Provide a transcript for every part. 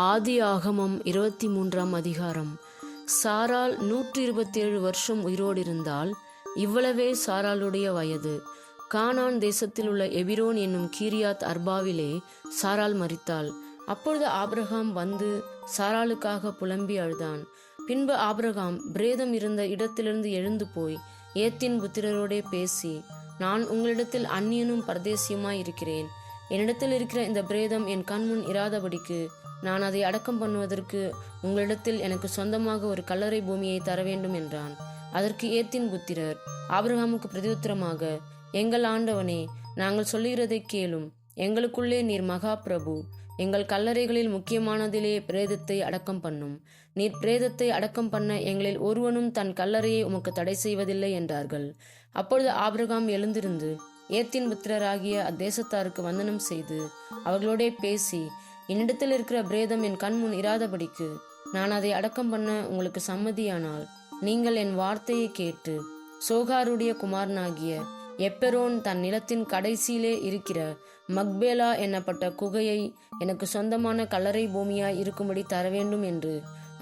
ஆதியாகமம் 23ஆம் அதிகாரம். சாராள் 127 வருஷம் உயிரோடு இருந்தால். இவ்வளவே சாராளுடைய வயது. கானான் தேசத்தில் உள்ள எபிரோன் என்னும் கீரியாத் அர்பாவிலே சாராள் மரித்தாள். அப்பொழுது ஆபிரகாம் வந்து சாராளுக்காக புலம்பி அழுதான். பின்பு ஆபிரகாம் பிரேதம் இருந்த இடத்திலிருந்து எழுந்து போய் ஏத்தின் புத்திரரோடே பேசி, நான் உங்களிடத்தில் அந்நியனும் பரதேசியுமாய் இருக்கிறேன். என்னிடத்தில் இருக்கிற இந்த பிரேதம் என் கண்முன் இராதபடிக்கு நான் அதை அடக்கம் பண்ணுவதற்கு உங்களிடத்தில் எனக்கு சொந்தமாக ஒரு கல்லறை பூமியை தர வேண்டும் என்றான். அதற்கு ஏத்தின் புத்திரர் ஆபிரகாமுக்கு பிரதியுத்தரமாக, எங்கள் ஆண்டவனே, நாங்கள் சொல்லுகிறதை கேளும். எங்களுக்குள்ளே நீர் மகா பிரபு. எங்கள் கல்லறைகளில் முக்கியமானதிலே பிரேதத்தை அடக்கம் பண்ணும். நீர் பிரேதத்தை அடக்கம் பண்ண எங்களில் ஒருவனும் தன் கல்லறையை உமக்கு தடை செய்வதில்லை என்றார்கள். அப்பொழுது ஆபிரகாம் எழுந்திருந்து ஏத்தின் புத்திரராகிய அத்தேசத்தாருக்கு வந்தனம் செய்து அவர்களோடே பேசி, என்னிடத்தில் இருக்கிற பிரேதம் என் கண்முன் இராதபடிக்கு நான் அதை அடக்கம் பண்ண உங்களுக்கு சம்மதியானால் நீங்கள் என் வார்த்தையை கேட்டு சோகாருடைய குமாரனாகிய எப்பெரோன் தன் நிலத்தின் கடைசியிலே இருக்கிற மக்பேலா என்னப்பட்ட குகையை எனக்கு சொந்தமான கல்லறை பூமியாய் இருக்கும்படி தர வேண்டும் என்று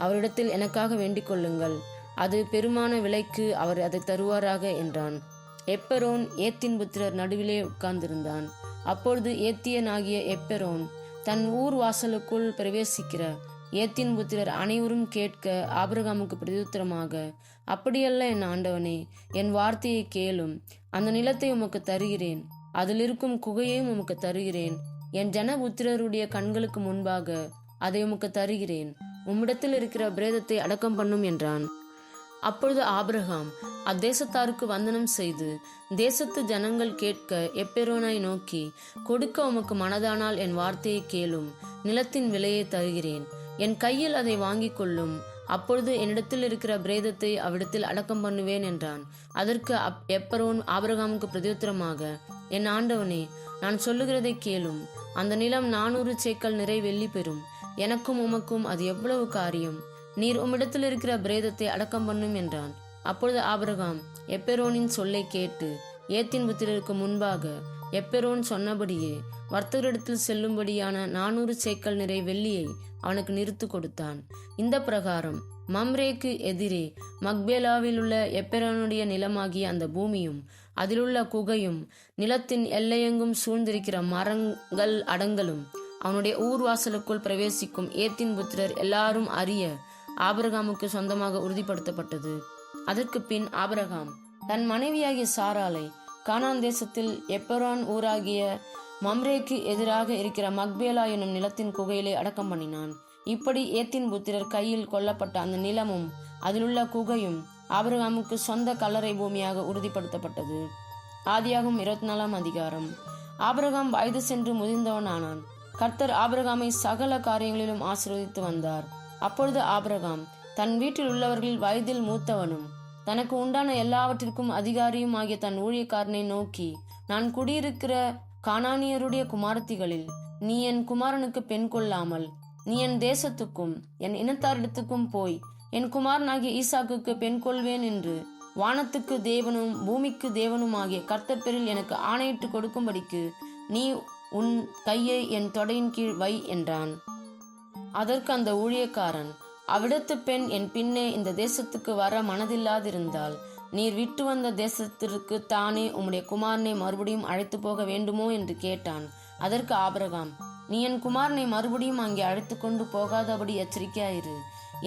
அவரிடத்தில் எனக்காக வேண்டிக் கொள்ளுங்கள். அது பெருமான விலைக்கு அவர் அதை தருவாராக என்றான். எப்பெரோன் ஏத்தின் புத்திரர் நடுவிலே உட்கார்ந்திருந்தான். அப்பொழுது ஏத்தியனாகிய எப்பெரோன் தன் ஊர் வாசலுக்குள் பிரவேசிக்கிற ஏத்தின் புத்திரர் அனைவரும் கேட்க ஆபிரகாமுக்கு பிரதியுத்தரமாக, அப்படியல்ல என் ஆண்டவனே, என் வார்த்தையை கேளும். அந்த நிலத்தை உமக்கு தருகிறேன், அதில் இருக்கும் குகையையும் உமக்கு தருகிறேன். என் ஜனபுத்திரருடைய கண்களுக்கு முன்பாக அதை உமக்கு தருகிறேன். உம்மிடத்தில் இருக்கிற பிரேதத்தை அடக்கம் பண்ணும் என்றான். அப்பொழுது ஆபிரகாம் அத்தேசத்தாருக்கு வந்தனம் செய்து தேசத்து ஜனங்கள் கேட்க எப்பெரோனை நோக்கி, கொடுக்க உமக்கு மனதானால் என் வார்த்தையை கேளும். நிலத்தின் விலையை தருகிறேன், என் கையில் அதை வாங்கிக் கொள்ளும். அப்பொழுது என்னிடத்தில் இருக்கிற பிரேதத்தை அவ்விடத்தில் அடக்கம் பண்ணுவேன் என்றான். அதற்கு எப்பெரோன் ஆபிரகாமுக்கு பிரதியுத்தரமாக, என் ஆண்டவனே, நான் சொல்லுகிறதை கேளும். அந்த நிலம் 400 சேக்கல் நிறை வெள்ளி பெறும். எனக்கும் உமக்கும் அது எவ்வளவு காரியம்? நீர் உம்மிடத்தில் இருக்கிற பிரேதத்தை அடக்கம் பண்ணும் என்றான். அப்பொழுது ஆபிரகாம் எப்பெரோனின் சொல்லை கேட்டு ஏத்தின் புத்திரருக்கு முன்பாக எப்பெரோன் சொன்னபடியே வர்த்தகரிடத்தில் செல்லும்படியான 400 சேக்கல் நிறை வெள்ளியை அவனுக்கு நிறுத்து கொடுத்தான். இந்த பிரகாரம் மம்ரேக்கு எதிரே மக்பேலாவில் உள்ள எப்பெரோனுடைய நிலமாகிய அந்த பூமியும் அதிலுள்ள குகையும் நிலத்தின் எல்லையெங்கும் சூழ்ந்திருக்கிற மரங்கள் அடங்கலும் அவனுடைய ஊர் வாசலுக்குள் பிரவேசிக்கும் ஏத்தின் புத்திரர் எல்லாரும் அறிய ஆபிரகாமுக்கு சொந்தமாக உறுதிப்படுத்தப்பட்டது. அதற்கு பின் ஆபிரகாம் தன் மனைவியாகிய சாராளை கானான் தேசத்தில் எப்பெரோன் ஊராகிய மம்ரேக்கு எதிராக இருக்கிற மக்பேலா என்னும் நிலத்தின் குகையிலே அடக்கம் பண்ணினான். இப்படி ஏத்தின் புத்திரர் கையில் கொல்லப்பட்ட அந்த நிலமும் அதிலுள்ள குகையும் ஆபிரகாமுக்கு சொந்த கல்லறை பூமியாக உறுதிப்படுத்தப்பட்டது. ஆதியாகமம் 24ஆம் அதிகாரம். ஆபிரகாம் வயது சென்று முதிர்ந்தவனானான். கர்த்தர் ஆபிரகாமை சகல காரியங்களிலும் ஆசீர்வதித்து வந்தார். அப்பொழுது ஆபிரகாம் தன் வீட்டில் உள்ளவர்களில் வயதில் மூத்தவனும் தனக்கு உண்டான எல்லாவற்றிற்கும் அதிகாரியும் ஆகிய தன் ஊழியக்காரனை நோக்கி, நான் குடியிருக்கிற கானானியருடைய குமாரத்திகளில் நீ என் குமாரனுக்கு பெண் கொள்ளாமல் நீ என் தேசத்துக்கும் என் இனத்தாரிடத்துக்கும் போய் என் குமாரனாகிய ஈசாக்குக்கு பெண் கொள்வேன் என்று வானத்துக்கு தேவனும் பூமிக்கு தேவனும் ஆகிய கர்த்தர் பேரில் எனக்கு ஆணையிட்டு கொடுக்கும்படிக்கு நீ உன் கையை என் தொடையின் கீழ் வை என்றான். அதற்கு அந்த ஊழியக்காரன், அவ்விடத்து பெண் என் பின்னே இந்த தேசத்துக்கு வர மனதில்லாதிருந்தால் நீர் விட்டு வந்த தேசத்திற்கு தானே உம்முடைய குமாரனை மறுபடியும் அழைத்து போக வேண்டுமோ என்று கேட்டான். அதற்கு ஆபிரகாம், நீ என் குமாரனை மறுபடியும் அங்கே அழைத்து கொண்டு போகாதபடி எச்சரிக்கையாயிரு.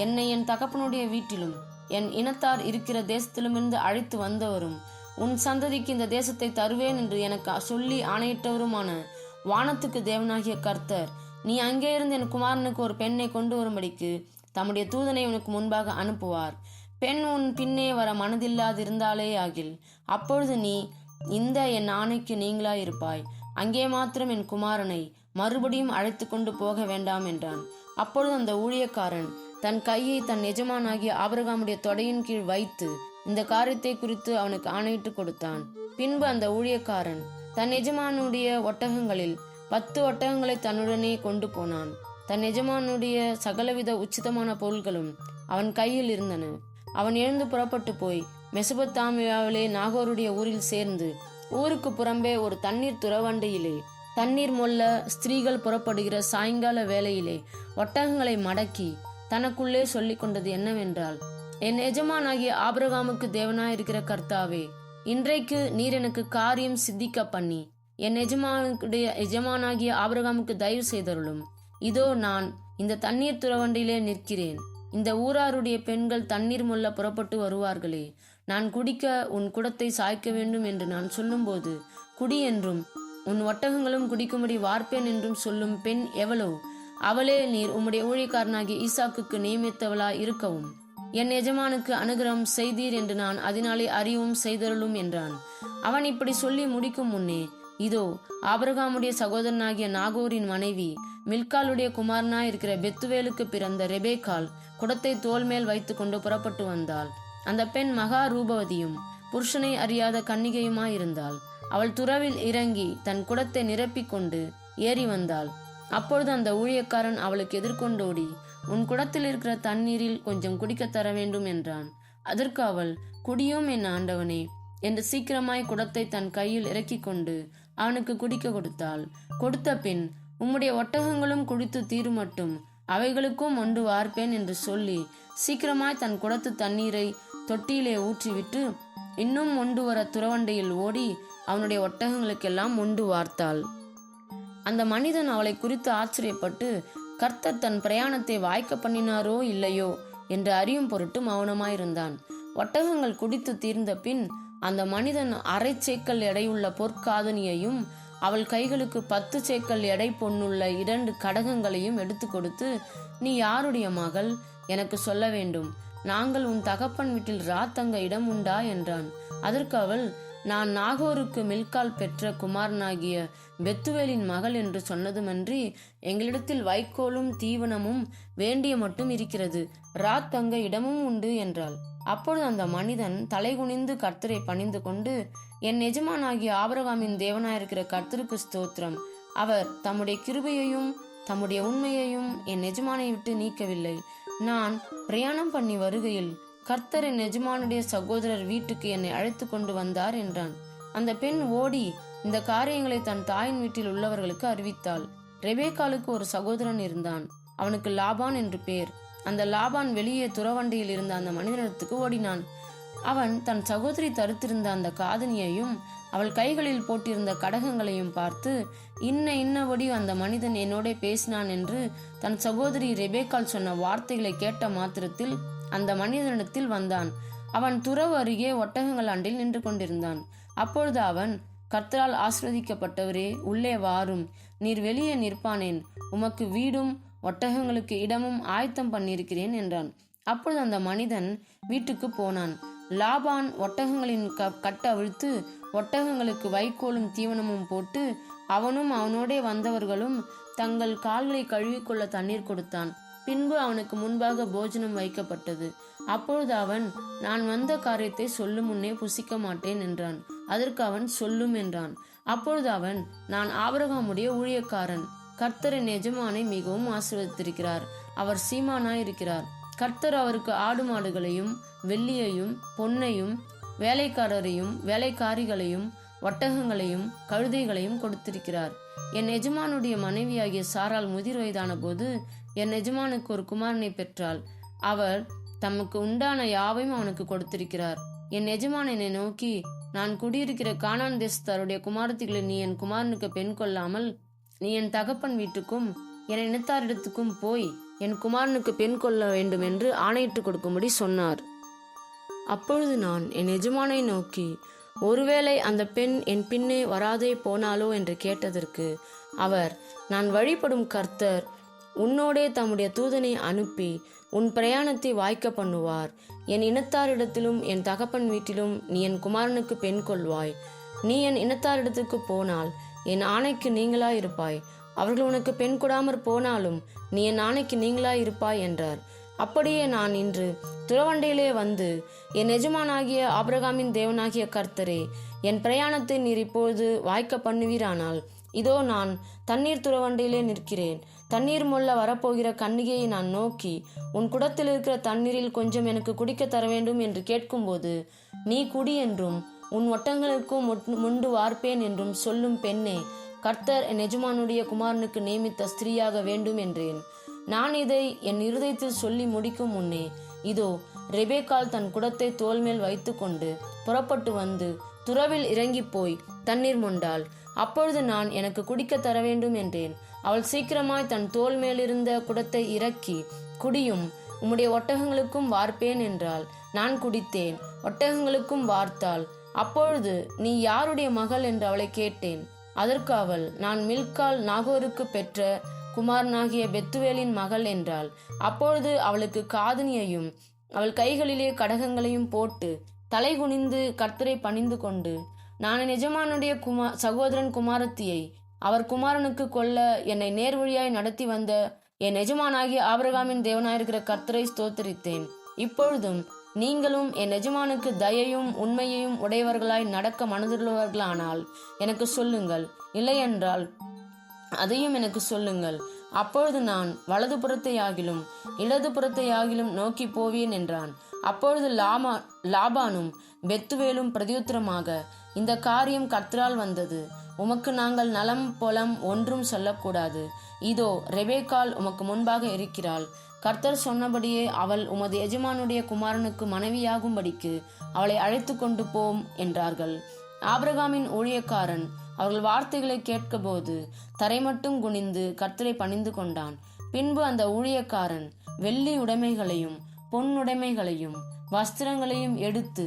என்னை என் தகப்பனுடைய வீட்டிலும் என் இனத்தார் இருக்கிற தேசத்திலுமிருந்து அழைத்து வந்தவரும் உன் சந்ததிக்கு இந்த தேசத்தை தருவேன் என்று எனக்கு சொல்லி ஆணையிட்டவருமான வானத்துக்கு தேவனாகிய கர்த்தர், நீ அங்கே இருந்து என் குமாரனுக்கு ஒரு பெண்ணை கொண்டு வரும்படிக்கு தம்முடைய தூதனை உனக்கு முன்பாக அனுப்புவார். பெண் உன் பின்னே வர மனதில்லாதிருந்தாலே ஆகில் அப்பொழுது நீ இந்த என் ஆணைக்கு நீங்களாயிருப்பாய். அங்கே மாத்திரம் என் குமாரனை மறுபடியும் அழைத்து கொண்டு போக வேண்டாம் என்றான். அப்பொழுது அந்த ஊழியக்காரன் தன் கையை தன் எஜமானாகிய ஆபிரகாமுடைய தொடையின் கீழ் வைத்து இந்த காரியத்தை குறித்து அவனுக்கு ஆணையிட்டு கொடுத்தான். பின்பு அந்த ஊழியக்காரன் தன் எஜமானுடைய ஒட்டகங்களில் 10 ஒட்டகங்களை தன்னுடனே கொண்டு போனான். தன் எஜமானுடைய சகலவித உச்சிதமான பொருள்களும் அவன் கையில் இருந்தன. அவன் எழுந்து புறப்பட்டு போய் மெசொப்பொத்தாமியாவிலே நாகோருடைய ஊரில் சேர்ந்து ஊருக்கு புறம்பே ஒரு தண்ணீர் துறவண்டையிலே தண்ணீர் மொல்ல ஸ்திரீகள் புறப்படுகிற சாயங்கால வேளையிலே ஒட்டகங்களை மடக்கி தனக்குள்ளே சொல்லிக் கொண்டது என்னவென்றால், என் எஜமானாகிய ஆபிரகாமுக்கு தேவனாயிருக்கிற கர்த்தாவே, இன்றைக்கு நீர் எனக்கு காரியம் சித்திக்க பண்ணி என் எஜமானாகிய ஆபிரகாமுக்கு தயவு செய்தருளும். இதோ நான் இந்த தண்ணீர் துறவண்டியிலே நிற்கிறேன். இந்த ஊராருடைய பெண்கள் தண்ணீர் மொல்ல புறப்பட்டு வருவார்களே, நான் குடிக்க உன் குடத்தை சாய்க்க வேண்டும் என்று நான் சொல்லும்போது, குடி என்றும் உன் ஒட்டகங்களும் குடிக்கும்படி வார்ப்பேன் என்றும் சொல்லும் பெண் எவளோ, அவளே நீர் உம்முடைய ஊழியக்காரனாகிய ஈசாக்குக்கு நியமித்தவளாய் இருக்கவும் என் எஜமானுக்கு அனுகிரகம் செய்தீர் என்று நான் அதனாலே அறிவும் செய்தருளும் என்றான். அவன் இப்படி சொல்லி முடிக்கும் முன்னே, இதோ ஆபிரகாமுடைய சகோதரனாகிய நாகோரின் மனைவி மில்காலுடைய குமாரனாய் இருக்கிற பெத்துவேலுக்கு பிறந்த ரெபேக்காள் குடத்தை தோல் மேல் வைத்து கொண்டு புறப்பட்டு வந்தாள். அந்த பெண் மகா ரூபவதியும் புருஷனை அறியாத கன்னிகையுமாயிருந்தாள். அவள் துறவில் இறங்கி தன் குடத்தை நிரப்பிக் கொண்டு ஏறி வந்தாள். அப்பொழுது அந்த ஊழியக்காரன் அவளுக்கு எதிர்கொண்டோடி, உன் குடத்தில் இருக்கிற தண்ணீரில் கொஞ்சம் குடிக்க தர வேண்டும் என்றான். அதற்கு அவள், குடியும் என் ஆண்டவனே என்று சீக்கிரமாய் குடத்தை தன் கையில் இறக்கி கொண்டு அவனுக்கு குடிக்க கொடுத்தாள். கொடுத்த பின், உம்முடைய ஒட்டகங்களும் குடித்து தீருமட்டும் அவைகளுக்கும் மொண்டு வார்ப்பேன் என்று சொல்லி சீக்கிரமாய் தன் குடத்து தண்ணீரை தொட்டியிலே ஊற்றிவிட்டு இன்னும் மொண்டு வர துறவண்டையில் ஓடி அவனுடைய ஒட்டகங்களுக்கெல்லாம் மொண்டு வார்த்தாள். அந்த மனிதன் அவளை குறித்து ஆச்சரியப்பட்டு, கர்த்தர் தன் பிரயாணத்தை வாய்க்க பண்ணினாரோ இல்லையோ என்று அறியும் பொருட்டு மௌனமாயிருந்தான். ஒட்டகங்கள் குடித்து தீர்ந்த பின் அந்த மனிதன் 1/2 சேக்கல் எடையுள்ள பொற்காதனியையும் அவள் கைகளுக்கு 10 சேக்கல் எடை பொன்னுள்ள 2 கடகங்களையும் எடுத்து கொடுத்து, நீ யாருடைய மகள்? எனக்கு சொல்ல வேண்டும். நாங்கள் உன் தகப்பன் வீட்டில் ராத்தங்க இடம் உண்டா என்றான். அதற்கு அவள், நான் நாகோருக்கு மில்கால் பெற்ற குமாரனாகிய பெத்துவேலின் மகள் என்று சொன்னதுமன்றி எங்களிடத்தில் வைக்கோலும் தீவனமும் வேண்டிய மட்டும் இருக்கிறது, ராத்தங்க இடமும் உண்டு என்றாள். அப்பொழுது அந்த மனிதன் தலைகுனிந்து கர்த்தரை பணிந்து கொண்டு, என் எஜமானாகிய ஆபிரகாமின் தேவனாயிருக்கிற கர்த்தருக்கு ஸ்தோத்திரம். அவர் தம்முடைய கிருபையையும் தம்முடைய உண்மையையும் என் எஜமானை விட்டு நீக்கவில்லை. நான் பிரயாணம் பண்ணி வருகையில் கர்த்தர் என் எஜமானுடைய சகோதரர் வீட்டுக்கு என்னை அழைத்து கொண்டு வந்தார் என்றான். அந்த பெண் ஓடி இந்த காரியங்களை தன் தாயின் வீட்டில் உள்ளவர்களுக்கு அறிவித்தாள். ரெபேக்காளுக்கு ஒரு சகோதரன் இருந்தான். அவனுக்கு லாபான் என்று பேர். அந்த லாபான் வெளியே துறவண்டியில் இருந்த அந்த மனிதனிடத்துக்கு ஓடினான். அவன் தன் சகோதரி தரித்திருந்த அந்த காதனியையும் அவள் கைகளில் போட்டிருந்த கடகங்களையும் பார்த்து, இன்னபடி அந்த மனிதன் என்னோட பேசினான் என்று தன் சகோதரி ரெபேக்காள் சொன்ன வார்த்தைகளை கேட்ட மாத்திரத்தில் அந்த மனிதனிடத்தில் வந்தான். அவன் துறவு அருகே ஒட்டகங்கள் அண்டில் நின்று கொண்டிருந்தான். அப்பொழுது அவன், கர்த்தரால் ஆசீர்வதிக்கப்பட்டவரே, உள்ளே வாரும், நீர் வெளியே நிற்பானேன், உமக்கு வீடும் ஒட்டகங்களுக்கு இடமும் ஆயத்தம் பண்ணியிருக்கிறேன் என்றான். அப்பொழுது அந்த மனிதன் வீட்டுக்கு போனான். லாபான் ஒட்டகங்களின் கட்ட அவிழ்த்து ஒட்டகங்களுக்கு வைக்கோலும் தீவனமும் போட்டு அவனும் அவனோடே வந்தவர்களும் தங்கள் கால்களை கழுவிக்கொள்ள தண்ணீர் கொடுத்தான். பின்பு அவனுக்கு முன்பாக போஜனம் வைக்கப்பட்டது. அப்பொழுது அவன், நான் வந்த காரியத்தை சொல்லும் முன்னே புசிக்க மாட்டேன் என்றான். அதற்கு அவன், சொல்லும் என்றான். அப்பொழுது அவன், நான் ஆபிரகாமுடைய ஊழியக்காரன். கர்த்தரின் எஜமானை மிகவும் ஆசீர்வதித்திருக்கிறார். அவர் சீமானாயிருக்கிறார். கர்த்தர் அவருக்கு ஆடு மாடுகளையும் வெள்ளியையும் பொன்னையும் வேலைக்காரரையும் வேலைக்காரிகளையும் ஒட்டகங்களையும் கழுதைகளையும் கொடுத்திருக்கிறார். என் எஜமானுடைய மனைவியாகிய சாராள் முதிர் வயதான போது என் எஜமானுக்கு ஒரு குமாரனை பெற்றாள். அவர் தமக்கு உண்டான யாவையும் அவனுக்கு கொடுத்திருக்கிறார். என் எஜமான் என்னை நோக்கி, நான் குடியிருக்கிற கானான் தேசத்தாருடைய குமாரத்திகளை நீ என் குமாரனுக்கு பெண் கொள்ளாமல் நீ என் தகப்பன் வீட்டுக்கும் என் இனத்தாரிடத்துக்கும் போய் என் குமாரனுக்கு பெண் கொள்ள வேண்டும் என்று ஆணையிட்டு கொடுக்கும்படி சொன்னார். அப்பொழுது நான் என் எஜமானை நோக்கி, ஒருவேளை அந்த பெண் என் பின்னே வராதே போனாலோ என்று கேட்டதற்கு அவர், நான் வழிபடும் கர்த்தர் உன்னோடே தம்முடைய தூதனை அனுப்பி உன் பிரயாணத்தை வாய்க்க பண்ணுவார். என் இனத்தாரிடத்திலும் என் தகப்பன் வீட்டிலும் நீ என் குமாரனுக்கு பெண் கொள்வாய். நீ என் இனத்தாரிடத்துக்கு போனால் என் ஆணைக்கு நீங்களாயிருப்பாய். அவர்கள் உனக்கு பெண் கொடாமற் போனாலும் நீ என் ஆணைக்கு நீங்களாயிருப்பாய் என்றார். அப்படியே நான் இன்று துறவண்டையிலே வந்து, என் எஜமானாகிய ஆபிரகாமின் தேவனாகிய கர்த்தரே, என் பிரயாணத்தை நீர் இப்பொழுது வாய்க்க பண்ணுவீரானால், இதோ நான் தண்ணீர் துறவண்டையிலே நிற்கிறேன். தண்ணீர் மொல்ல வரப்போகிற கன்னிகையை நான் நோக்கி, உன் குடத்தில் இருக்கிற தண்ணீரில் கொஞ்சம் எனக்கு குடிக்க தர வேண்டும் என்று கேட்கும்போது, நீ குடி என்றும் உன் ஒட்டங்களுக்கும் முண்டு வார்ப்பேன் என்றும் சொல்லும் பெண்ணே, கர்த்தர் என் எஜமானுடைய குமாரனுக்கு நியமித்த ஸ்திரீயாக வேண்டும் என்றேன். நான் இதை என் இருதயத்தில் சொல்லி முடிக்கும் முன்னே இதோ ரெபேக்காள் தன் குடத்தை தோள் மேல் வைத்து கொண்டு புறப்பட்டு வந்து துறவில் இறங்கி போய் தண்ணீர் மொண்டாள். அப்பொழுது நான் எனக்கு குடிக்க தர வேண்டும் என்றேன். அவள் சீக்கிரமாய் தன் தோள் மேலிருந்த குடத்தை இறக்கி, குடியும், உம்முடைய ஒட்டகங்களுக்கும் வார்ப்பேன் என்றாள். நான் குடித்தேன், ஒட்டகங்களுக்கும் வார்த்தாள். அப்பொழுது நீ யாருடைய மகள் என்று அவளை கேட்டேன். அதற்கு அவள், நான் மில்காள் நாகோருக்கு பெற்ற குமாரனாகிய பெத்துவேலின் மகள் என்றாள். அப்பொழுது அவளுக்கு காதணியையும் அவள் கைகளிலே கடகங்களையும் போட்டு தலை குனிந்து கர்த்தரை பணிந்து கொண்டு, நான் என் எஜமானுடைய சகோதரன் குமாரத்தியை அவர் குமாரனுக்கு கொல்ல என்னை நேர்வழியாய் நடத்தி வந்த என் எஜமானாகிய ஆபிரகாமின் தேவனாயிருக்கிற கர்த்தரை ஸ்தோத்தரித்தேன். இப்பொழுதும் நீங்களும் என் எஜமானுக்கு தயையும் உண்மையையும் உடையவர்களாய் நடக்க மனதுள்ளவர்களானால் எனக்கு சொல்லுங்கள், இல்லையென்றால் அதையும் எனக்கு சொல்லுங்கள். அப்பொழுது நான் வலது புறத்தையாகிலும் இடது புறத்தையாகிலும் நோக்கி போவேன் என்றான். அப்பொழுது லாபானும் பெத்துவேலும் பிரதியுத்தரமாக, இந்த காரியம் கர்த்தரால் வந்தது. உமக்கு நாங்கள் நலம் பொலம் ஒன்றும் சொல்லக்கூடாது. இதோ ரெபேக்காள் உமக்கு முன்பாக இருக்கிறாள். கர்த்தர் சொன்னபடியே அவள் உமது எஜமானுடைய குமாரனுக்கு மனைவியாகும்படிக்கு அவளை அழைத்து கொண்டு போம் என்றார்கள். ஆபிரகாமின் ஊழியக்காரன் அவர்கள் வார்த்தைகளை கேட்கபோது தரை மட்டும் குனிந்து கர்த்தரை பணிந்து கொண்டான். பின்பு அந்த ஊழியக்காரன் வெள்ளி உடைமைகளையும் பொன்னுடைமைகளையும் வஸ்திரங்களையும் எடுத்து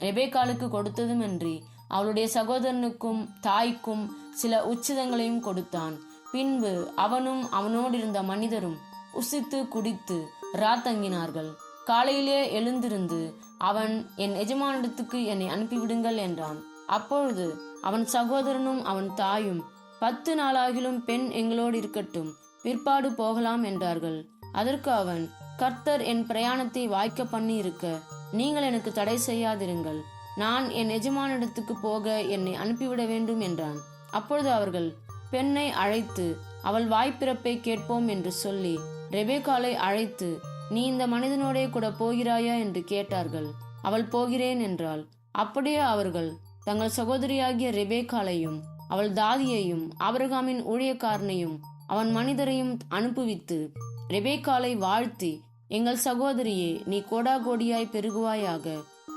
ரெபேக்காளுக்கு கொடுத்ததுமின்றி அவளுடைய சகோதரனுக்கும் தாய்க்கும் சில உச்சிதங்களையும் கொடுத்தான். பின்பு அவனும் அவனோடிருந்த மனிதரும் புசித்து குடித்து ராத்தங்கினார்கள். காலையிலே எழுந்திருந்து அவன், என் எஜமானிடத்துக்கு என்னை அனுப்பிவிடுங்கள் என்றான். அப்பொழுது அவன் சகோதரனும் அவன் தாயும், 10 நாளாகிலும் பெண் எங்களோடு இருக்கட்டும், பிற்பாடு போகலாம் என்றார்கள். அதற்கு அவன், கர்த்தர் என் பிரயாணத்தை வாய்க்க பண்ணி இருக்க நீங்கள் எனக்கு தடை செய்யாதிருங்கள். நான் என் எஜமானிடத்துக்கு போக என்னை அனுப்பிவிட வேண்டும் என்றான். அப்பொழுது அவர்கள் பெண்ணை அழைத்து அவள் வாய்ப்பிறப்பை கேட்போம் என்று சொல்லி ரெபேக்காளை அழைத்து, நீ இந்த மனிதனோடே கூட போகிறாயா என்று கேட்டார்கள். அவள் போகிறேன் என்றாள். அப்படியே அவர்கள் தங்கள் சகோதரியாகிய ரெபேக்காளையும் அவள் தாதியையும் ஆபிரகாமின் ஊழியக்காரனையும் அவன் மனிதரையும் அனுப்புவித்து ரெபேக்காளை வாழ்த்தி, எங்கள் சகோதரியே, நீ கோடாகோடியாய் பெருகுவாயாக,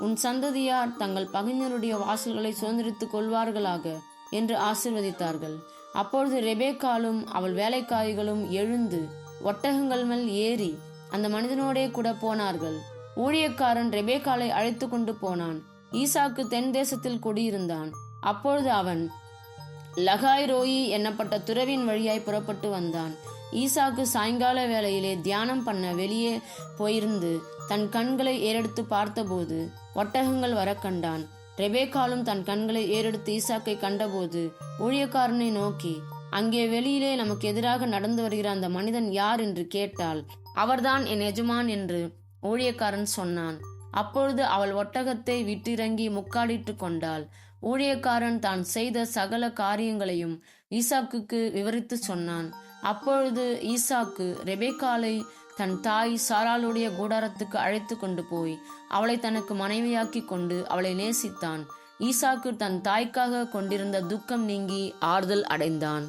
உன் சந்ததியார் தங்கள் பகைஞருடைய வாசல்களை சுதந்திரித்துக் கொள்வார்களாக என்று ஆசீர்வதித்தார்கள். அப்பொழுது ரெபேக்காளும் அவள் வேலைக்காரிகளும் எழுந்து ஒட்டகங்கள் மேல் ஏறி அந்த மனிதனோடே கூட போனார்கள். ஊழியக்காரன் ரெபேக்காளை அழைத்து கொண்டு போனான். ஈசாக்கு தென் தேசத்தில் குடியிருந்தான். அப்பொழுது அவன் லகாய் ரோயி என்னப்பட்ட துறவின் வழியாய் புறப்பட்டு வந்தான். ஈசாக்கு சாயங்கால வேளையிலே தியானம் பண்ண வெளியே போயிருந்து தன் கண்களை ஏறெடுத்து பார்த்தபோது ஒட்டகங்கள் வர கண்டான். ரெபேக்காளும் தன் கண்களை ஏறெடுத்து ஈசாக்கை கண்டபோது ஊழியக்காரனை நோக்கி, அங்கே வெளியிலே நமக்கு எதிராக நடந்து வருகிற அந்த மனிதன் யார் என்று கேட்டாள். அவர்தான் என் எஜமான் என்று ஊழியக்காரன் சொன்னான். அப்பொழுது அவள் ஒட்டகத்தை விட்டிறங்கி முக்காடிட்டு கொண்டாள். ஊழியக்காரன் தான் செய்த சகல காரியங்களையும் ஈசாக்குக்கு விவரித்து சொன்னான். அப்பொழுது ஈசாக்கு ரெபேக்காளை தன் தாய் சாராளுடைய கூடாரத்துக்கு அழைத்து கொண்டு போய் அவளை தனக்கு மனைவியாக்கி கொண்டு அவளை நேசித்தான். ஈசாக்கு தன் தாய்க்காக கொண்டிருந்த துக்கம் நீங்கி ஆறுதல் அடைந்தான்.